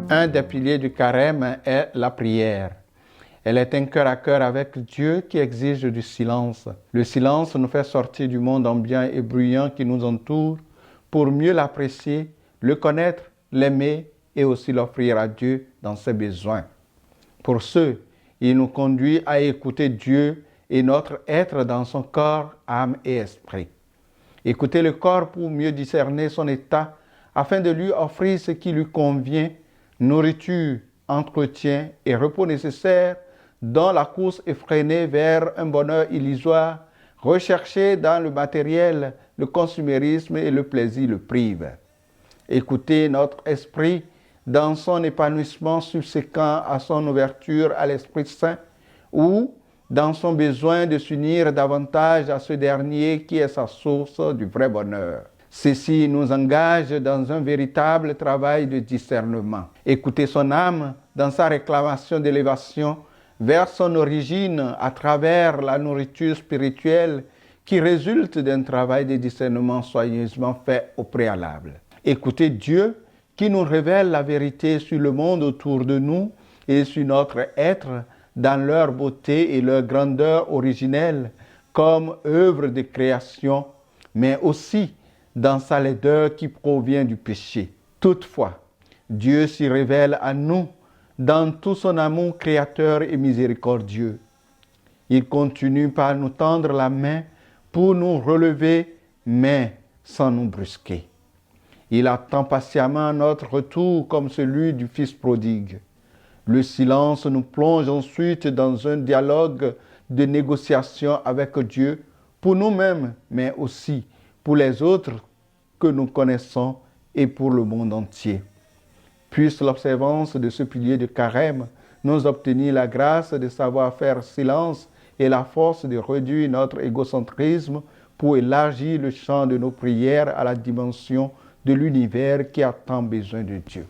Un des piliers du carême est la prière. Elle est un cœur à cœur avec Dieu qui exige du silence. Le silence nous fait sortir du monde ambiant et bruyant qui nous entoure pour mieux l'apprécier, le connaître, l'aimer et aussi l'offrir à Dieu dans ses besoins. Pour ceux, il nous conduit à écouter Dieu et notre être dans son corps, âme et esprit. Écouter le corps pour mieux discerner son état afin de lui offrir ce qui lui convient, nourriture, entretien et repos nécessaires dans la course effrénée vers un bonheur illusoire, recherché dans le matériel, le consumérisme et le plaisir le privent. Écouter notre esprit dans son épanouissement subséquent à son ouverture à l'Esprit Saint ou dans son besoin de s'unir davantage à ce dernier qui est sa source du vrai bonheur. Ceci nous engage dans un véritable travail de discernement. Écouter son âme dans sa réclamation d'élévation vers son origine à travers la nourriture spirituelle qui résulte d'un travail de discernement soigneusement fait au préalable. Écouter Dieu qui nous révèle la vérité sur le monde autour de nous et sur notre être dans leur beauté et leur grandeur originelle comme œuvre de création, mais aussi dans sa laideur qui provient du péché. Toutefois, Dieu s'y révèle à nous dans tout son amour créateur et miséricordieux. Il continue par nous tendre la main pour nous relever, mais sans nous brusquer. Il attend patiemment notre retour comme celui du Fils prodigue. Le silence nous plonge ensuite dans un dialogue de négociation avec Dieu pour nous-mêmes, mais aussi pour les autres que nous connaissons et pour le monde entier. Puisse l'observance de ce pilier de carême nous obtenir la grâce de savoir faire silence et la force de réduire notre égocentrisme pour élargir le champ de nos prières à la dimension de l'univers qui a tant besoin de Dieu.